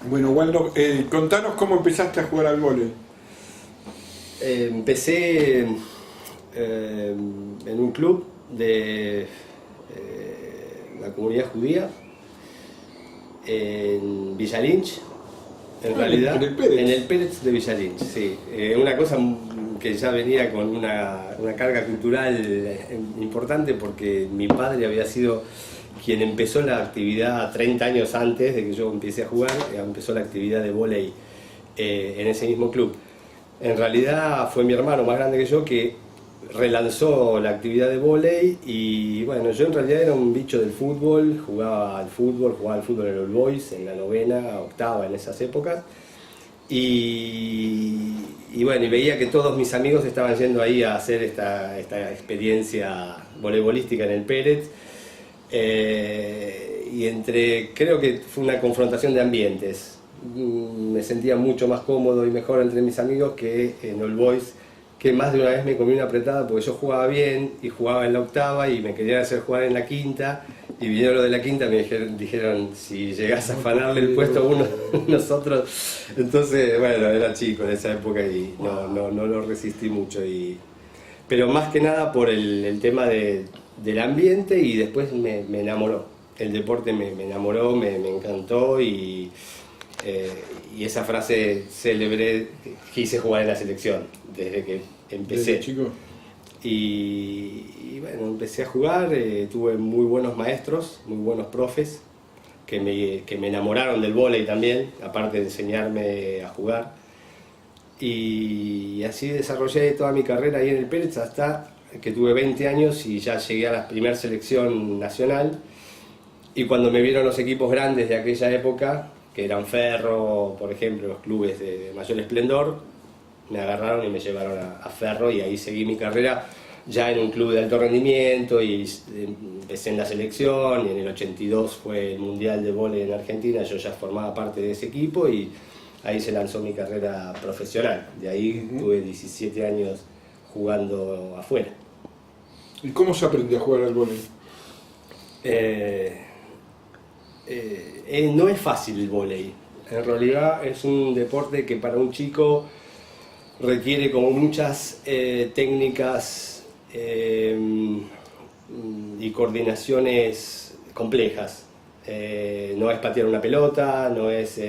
Bueno, Waldo, contanos cómo empezaste a jugar al vóley. Empecé en un club de la comunidad judía en Villa Lynch, en realidad, en el Pérez de Villa Lynch, sí. Una cosa que ya venía con una carga cultural importante, porque mi padre había sido quien empezó la actividad 30 años antes de que yo empiece a jugar, empezó la actividad de vóley en ese mismo club. En realidad fue mi hermano más grande que yo que relanzó la actividad de vóley, y bueno, yo en realidad era un bicho del fútbol, jugaba al fútbol en el All Boys, en la novena, octava en esas épocas, y bueno, y veía que todos mis amigos estaban yendo ahí a hacer esta experiencia voleibolística en el Pérez, y creo que fue una confrontación de ambientes. Me sentía mucho más cómodo y mejor entre mis amigos que en All Boys, que más de una vez me comí una apretada porque yo jugaba bien y jugaba en la octava y me querían hacer jugar en la quinta, y vinieron los de la quinta y me dijeron si llegás a afanarle el puesto a uno de nosotros. Entonces, bueno, era chico en esa época y no lo resistí mucho, pero más que nada por el tema del ambiente, y después me enamoró. El deporte me enamoró, me encantó, y esa frase célebre, quise jugar en la selección desde que empecé. ¿Desde chico? Y bueno, empecé a jugar, tuve muy buenos maestros, muy buenos profes, que me enamoraron del vóley también, aparte de enseñarme a jugar. Y así desarrollé toda mi carrera ahí en el Pérez hasta que tuve 20 años y ya llegué a la primera selección nacional. Y cuando me vieron los equipos grandes de aquella época, que eran Ferro, por ejemplo, los clubes de mayor esplendor, me agarraron y me llevaron a Ferro, y ahí seguí mi carrera ya en un club de alto rendimiento, y empecé en la selección, y en el 82 fue el Mundial de Vóley en Argentina, yo ya formaba parte de ese equipo, y ahí se lanzó mi carrera profesional. De ahí tuve 17 años jugando afuera. ¿Y cómo se aprendió a jugar al vóley? No es fácil el vóley. En realidad es un deporte que para un chico requiere como muchas técnicas y coordinaciones complejas. No es patear una pelota, no es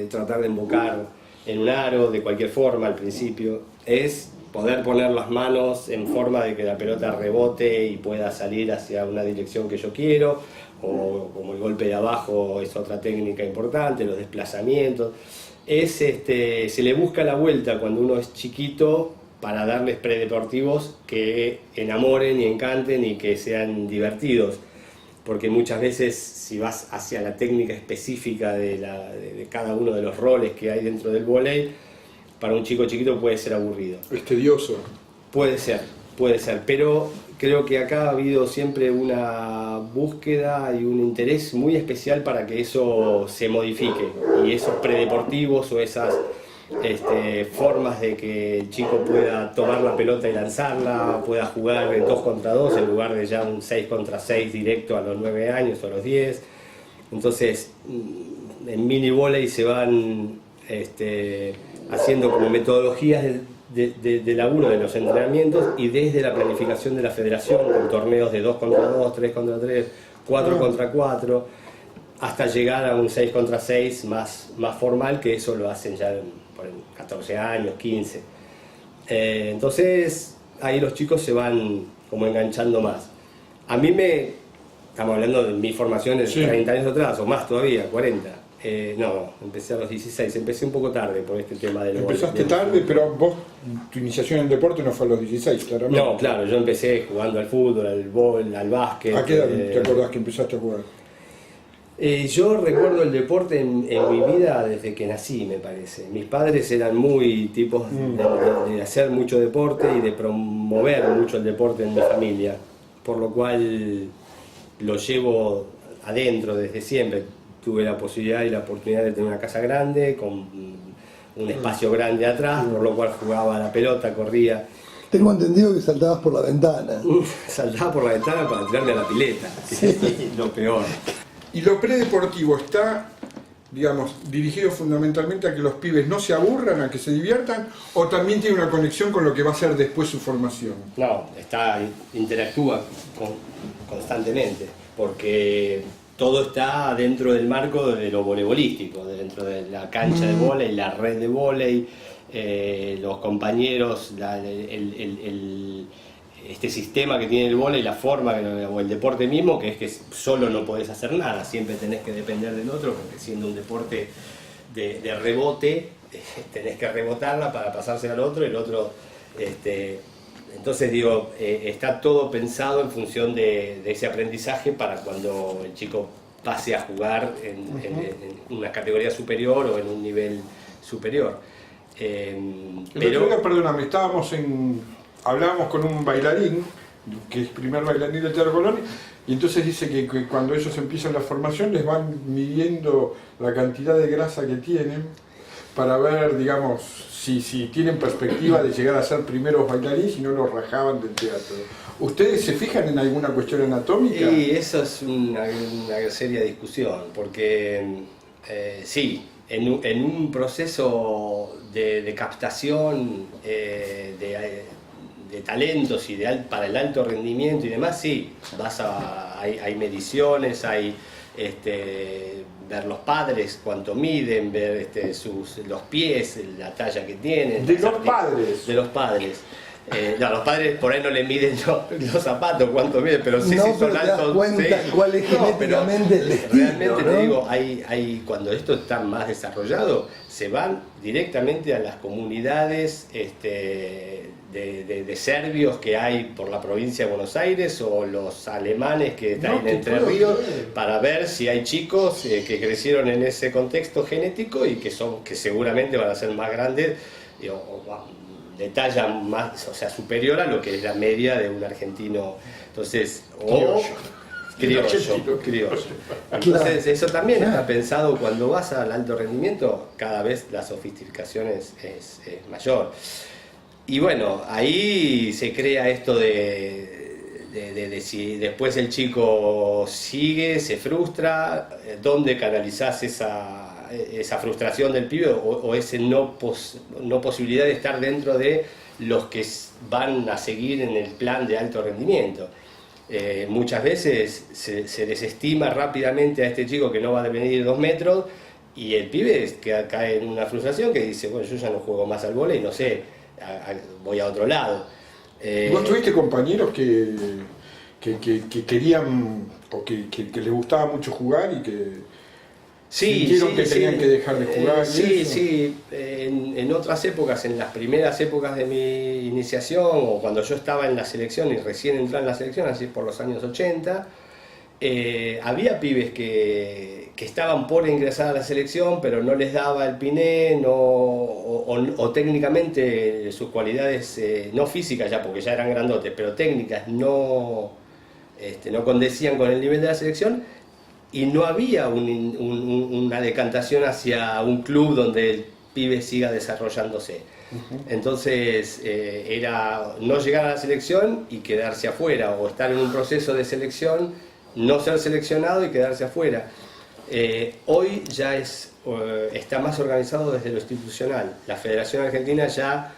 tratar de embocar en un aro de cualquier forma al principio. Es poder poner las manos en forma de que la pelota rebote y pueda salir hacia una dirección que yo quiero, o como el golpe de abajo es otra técnica importante, los desplazamientos. Se le busca la vuelta cuando uno es chiquito para darles predeportivos que enamoren y encanten y que sean divertidos, porque muchas veces si vas hacia la técnica específica de cada uno de los roles que hay dentro del vóley, para un chico chiquito puede ser aburrido. Es tedioso. Puede ser, pero creo que acá ha habido siempre una búsqueda y un interés muy especial para que eso se modifique, y esos predeportivos o esas formas de que el chico pueda tomar la pelota y lanzarla, pueda jugar en 2 contra 2 en lugar de ya un 6 contra 6 directo a los 9 años o a los 10. Entonces, en mini vóley se van haciendo como metodologías de laburo de los entrenamientos, y desde la planificación de la federación, con torneos de 2 contra 2, 3 contra 3, 4 contra 4, hasta llegar a un 6 contra 6 más formal, que eso lo hacen ya por 14 años, 15. Entonces ahí los chicos se van como enganchando más. A mí estamos hablando de mi formación de 30 años atrás, o más todavía, 40. No, empecé a los 16, empecé un poco tarde por este tema del vóley. Empezaste tarde, pero vos, tu iniciación en el deporte no fue a los 16, claramente. No, claro, yo empecé jugando al fútbol, al básquet. ¿A qué edad te acordás que empezaste a jugar? Yo recuerdo el deporte en mi vida desde que nací, me parece. Mis padres eran muy tipos de hacer mucho deporte y de promover mucho el deporte en mi familia, por lo cual lo llevo adentro desde siempre. Tuve la posibilidad y la oportunidad de tener una casa grande, con un espacio grande atrás, por lo cual jugaba a la pelota, corría. Tengo entendido que saltabas por la ventana. Saltaba por la ventana para tirarme a la pileta, que es lo peor. ¿Y lo predeportivo está digamos, dirigido fundamentalmente a que los pibes no se aburran, a que se diviertan, o también tiene una conexión con lo que va a ser después su formación? No, interactúa constantemente, porque todo está dentro del marco de lo voleibolístico, dentro de la cancha de vóley, la red de vóley, los compañeros, este sistema que tiene el vóley, la forma o el deporte mismo, que es que solo no podés hacer nada, siempre tenés que depender del otro, porque siendo un deporte de rebote, tenés que rebotarla para pasársela al otro, y el otro... entonces digo, está todo pensado en función de ese aprendizaje para cuando el chico pase a jugar en una categoría superior o en un nivel superior. Perdóname, hablábamos con un bailarín, que es primer bailarín del Teatro Colón, y entonces dice que cuando ellos empiezan la formación les van midiendo la cantidad de grasa que tienen para ver, digamos, si tienen perspectiva de llegar a ser primeros bailarines y no los rajaban del teatro. ¿Ustedes se fijan en alguna cuestión anatómica? Y eso es una seria discusión, porque sí, en un proceso de captación de talentos y para el alto rendimiento y demás, sí, hay mediciones, hay ver los padres cuánto miden, ver los pies, la talla que tienen. ¿De los padres? De los padres. No, los padres por ahí no le miden los zapatos cuánto miden, pero sí, no, sí son pero te das altos. cuenta Sí. cuál es genéticamente el estilo, realmente ¿no? te digo, cuando esto está más desarrollado, se van directamente a las comunidades de serbios que hay por la provincia de Buenos Aires, o los alemanes que están en Entre Ríos, para ver si hay chicos que crecieron en ese contexto genético y que seguramente van a ser más grandes, de talla más, o sea, superior a lo que es la media de un argentino. Entonces, criollo. Entonces, eso también está pensado. Cuando vas al alto rendimiento, cada vez la sofisticación es mayor. Y bueno, ahí se crea esto de si después el chico sigue, se frustra, ¿dónde canalizás esa frustración del pibe o esa no posibilidad de estar dentro de los que van a seguir en el plan de alto rendimiento? Muchas veces se desestima rápidamente a este chico que no va a venir 2 metros, y el pibe cae en una frustración que dice, bueno, yo ya no juego más al vóley, no sé, voy a otro lado. ¿Vos tuviste compañeros que querían o que les gustaba mucho jugar y que sintieron que tenían que dejar de jugar? Sí. En otras épocas, en las primeras épocas de mi iniciación, o cuando yo estaba en la selección y recién entré en la selección, así por los años 80, había pibes que estaban por ingresar a la selección, pero no les daba el piné, o técnicamente sus cualidades, no físicas ya, porque ya eran grandotes, pero técnicas no condecían con el nivel de la selección, y no había una decantación hacia un club donde el pibe siga desarrollándose. Entonces era no llegar a la selección y quedarse afuera, o estar en un proceso de selección, no ser seleccionado y quedarse afuera. Hoy ya está más organizado desde lo institucional. La Federación Argentina ya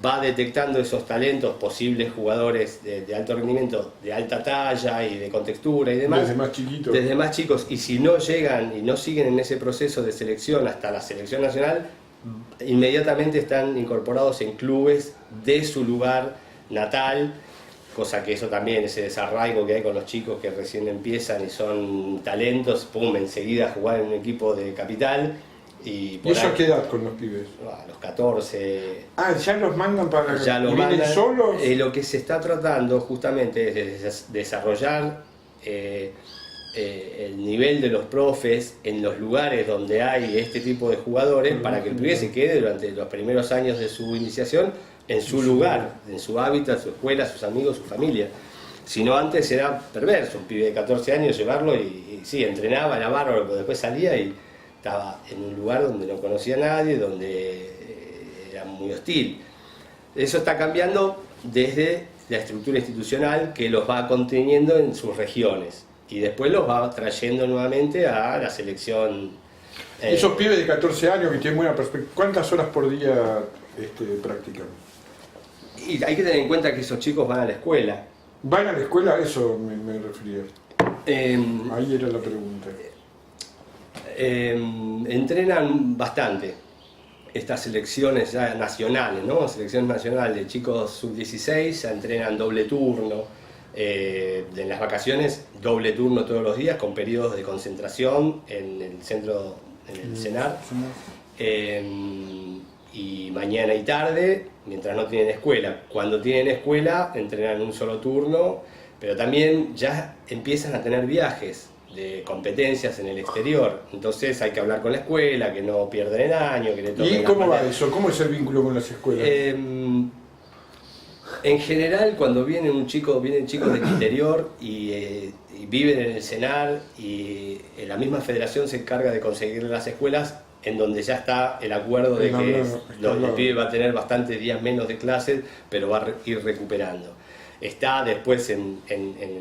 va detectando esos talentos, posibles jugadores de alto rendimiento, de alta talla y de contextura y demás. Desde más chiquitos. Desde más chicos, y si no llegan y no siguen en ese proceso de selección hasta la selección nacional, inmediatamente están incorporados en clubes de su lugar natal, cosa que eso también, ese desarraigo que hay con los chicos que recién empiezan y son talentos, pum, enseguida jugar en un equipo de capital. ¿Y eso a qué edad con los pibes? A los 14. ¿Ya los mandan para ya los vienen mandan solos? Lo que se está tratando justamente es de desarrollar el nivel de los profes en los lugares donde hay este tipo de jugadores, para que el pibe se quede durante los primeros años de su iniciación en su lugar, en su hábitat, su escuela, sus amigos, su familia. Si no, antes era perverso, un pibe de 14 años llevarlo y sí, entrenaba, era bárbaro, pero después salía y estaba en un lugar donde no conocía a nadie, donde era muy hostil. Eso está cambiando desde la estructura institucional, que los va conteniendo en sus regiones y después los va trayendo nuevamente a la selección Esos pibes de 14 años que tienen buena perspectiva, ¿cuántas horas por día practican? Y hay que tener en cuenta que esos chicos van a la escuela. ¿Van a la escuela? A eso me refería. Ahí era la pregunta. Entrenan bastante estas selecciones ya nacionales, ¿no? Selecciones nacionales de chicos sub-16, ya entrenan doble turno. En las vacaciones, doble turno todos los días con periodos de concentración en el centro, en el CENAR. Y mañana y tarde, mientras no tienen escuela. Cuando tienen escuela, entrenan un solo turno, pero también ya empiezan a tener viajes de competencias en el exterior. Entonces hay que hablar con la escuela, que no pierden el año, que le tomen. ¿Y cómo va eso? ¿Cómo es el vínculo con las escuelas? En general, cuando vienen chicos del interior y viven en el CENAR, y la misma federación se encarga de conseguir las escuelas en donde ya está el acuerdo de que el pibe va a tener bastantes días menos de clases, pero va a ir recuperando. Está después en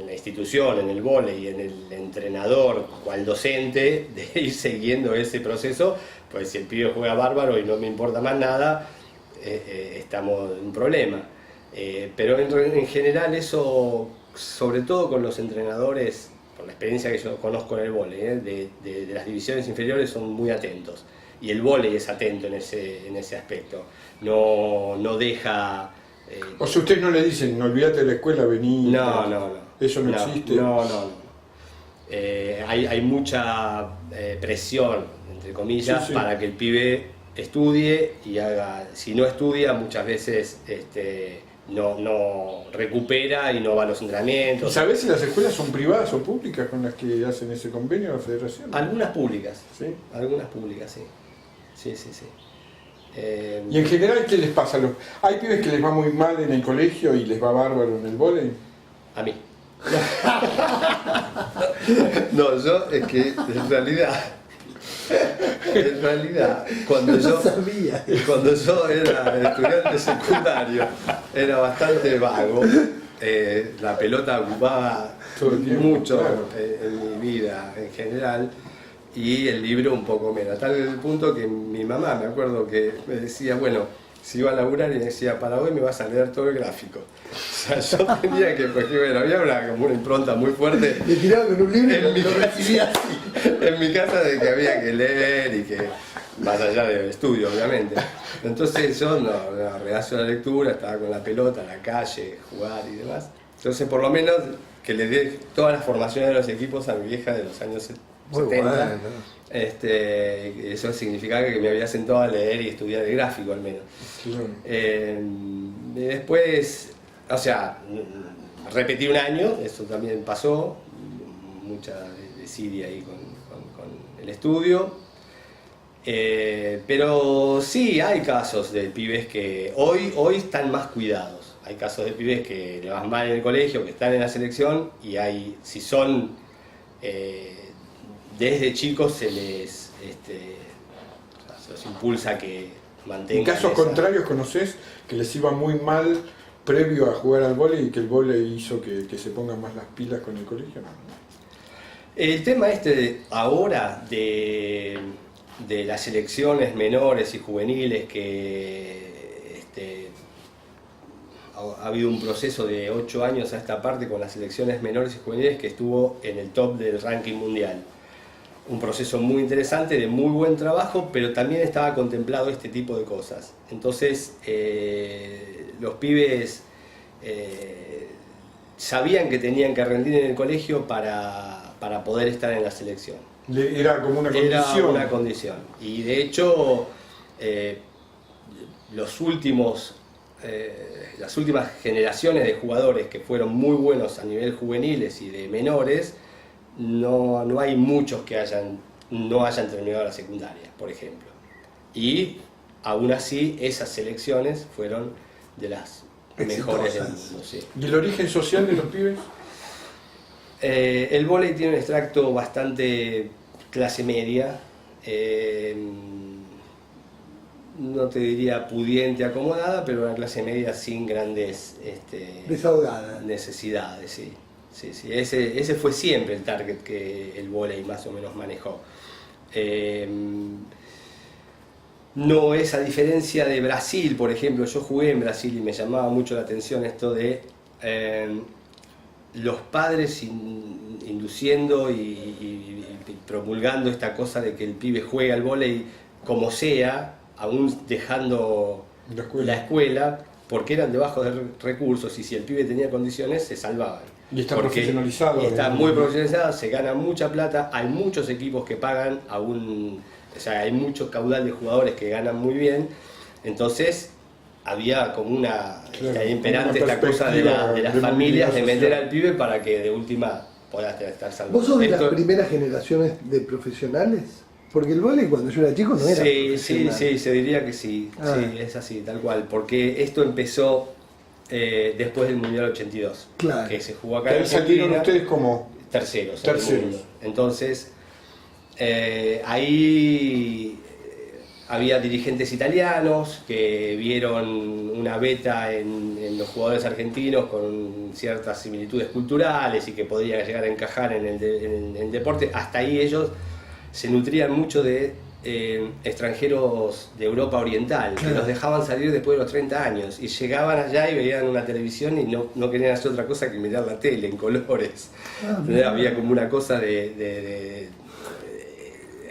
la institución, en el vóley, en el entrenador o al docente, de ir siguiendo ese proceso, pues si el pibe juega bárbaro y no me importa más nada, estamos en un problema. Pero en general eso, sobre todo con los entrenadores, por la experiencia que yo conozco en el vóley, de las divisiones inferiores, son muy atentos. Y el vóley es atento en ese aspecto. No deja... o sea, ustedes no le dicen, no olvídate de la escuela, vení. No. Eso no existe. No. Hay mucha presión, entre comillas, sí. para que el pibe estudie y haga... Si no estudia, muchas veces no recupera y no va a los entrenamientos. ¿Sabés si las escuelas son privadas o públicas con las que hacen ese convenio la federación? Algunas públicas. ¿Sí? Algunas públicas, sí. Sí. ¿Y en general qué les pasa? ¿Hay pibes que les va muy mal en el colegio y les va bárbaro en el vóley? A mí. No, yo es que en realidad cuando yo era estudiante secundario era bastante vago. La pelota ocupaba mucho, claro, en mi vida en general, y el libro un poco menos, a tal punto que mi mamá, me acuerdo que me decía, bueno, si iba a laburar, y me decía, para hoy me vas a leer todo el gráfico. O sea, yo tenía que, porque bueno, había como una impronta muy fuerte. Le tiraba con un libro y lo recibía así. En mi casa, de que había que leer y que, más allá del estudio, obviamente. Entonces yo reacio a la lectura, estaba con la pelota en la calle, jugar y demás. Entonces, por lo menos, que le dé todas las formaciones de los equipos a mi vieja de los años 70. Bueno. Eso significaba que me había sentado a leer y estudiar el gráfico, al menos. Y después, o sea, repetí un año, eso también pasó, mucha desidia ahí con el estudio. Pero sí, hay casos de pibes que hoy están más cuidados. Hay casos de pibes que le van mal en el colegio, que están en la selección, y si son desde chicos se los impulsa a que mantengan. ¿En casos contrarios conocés que les iba muy mal previo a jugar al vóley y que el vóley hizo que se pongan más las pilas con el colegio? El tema ahora de las selecciones menores y juveniles, que ha habido un proceso de 8 años a esta parte con las selecciones menores y juveniles que estuvo en el top del ranking mundial. Un proceso muy interesante, de muy buen trabajo, pero también estaba contemplado este tipo de cosas. Entonces, los pibes sabían que tenían que rendir en el colegio para poder estar en la selección. Era como una condición. Era una condición. Y de hecho, las últimas generaciones de jugadores que fueron muy buenos a nivel juveniles y de menores, no hay muchos que no hayan terminado la secundaria, por ejemplo. Y aún así, esas selecciones fueron de las mejores del mundo. Sí. ¿Y el origen social de los pibes? El vóley tiene un extracto bastante clase media, no te diría pudiente, acomodada, pero una clase media sin grandes desahogada necesidades, sí. Sí. Ese fue siempre el target que el vóley más o menos manejó. No es a diferencia de Brasil, por ejemplo. Yo jugué en Brasil y me llamaba mucho la atención esto de los padres induciendo y promulgando esta cosa de que el pibe juega al vóley como sea, aún dejando la escuela, porque eran de bajos recursos, y si el pibe tenía condiciones se salvaban. Y está profesionalizado. Y está muy profesionalizado, se gana mucha plata, hay muchos equipos que pagan o sea, hay mucho caudal de jugadores que ganan muy bien, entonces había como una imperante esta cosa de las familias de meter al pibe para que de última pueda estar salvo. ¿Vos sos de las primeras generaciones de profesionales? Porque el vóley cuando yo era chico no era profesional. Sí, se diría que sí, sí, es así, tal cual, porque esto empezó después del Mundial 82, claro, que se jugó acá en Argentina. ¿Salieron ustedes como terceros? Terceros. Entonces, ahí había dirigentes italianos que vieron una beta en los jugadores argentinos con ciertas similitudes culturales y que podían llegar a encajar en el deporte. Hasta ahí ellos se nutrían mucho de extranjeros de Europa Oriental, que los dejaban salir después de los 30 años y llegaban allá y veían una televisión y no querían hacer otra cosa que mirar la tele en colores. Había como una cosa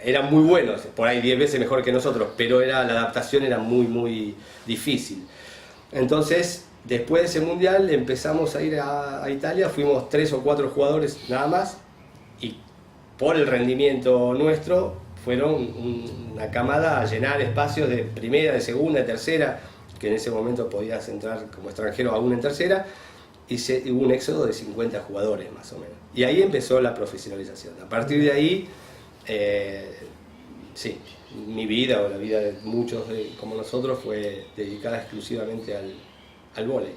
eran muy buenos, por ahí 10 veces mejor que nosotros, pero la adaptación era muy, muy difícil. Entonces, después de ese mundial empezamos a ir a Italia, fuimos 3 o 4 jugadores nada más, y por el rendimiento nuestro fueron una camada a llenar espacios de primera, de segunda, de tercera, que en ese momento podías entrar como extranjero aún en tercera, y hubo un éxodo de 50 jugadores más o menos. Y ahí empezó la profesionalización. A partir de ahí, sí, mi vida o la vida de muchos como nosotros fue dedicada exclusivamente al vóley.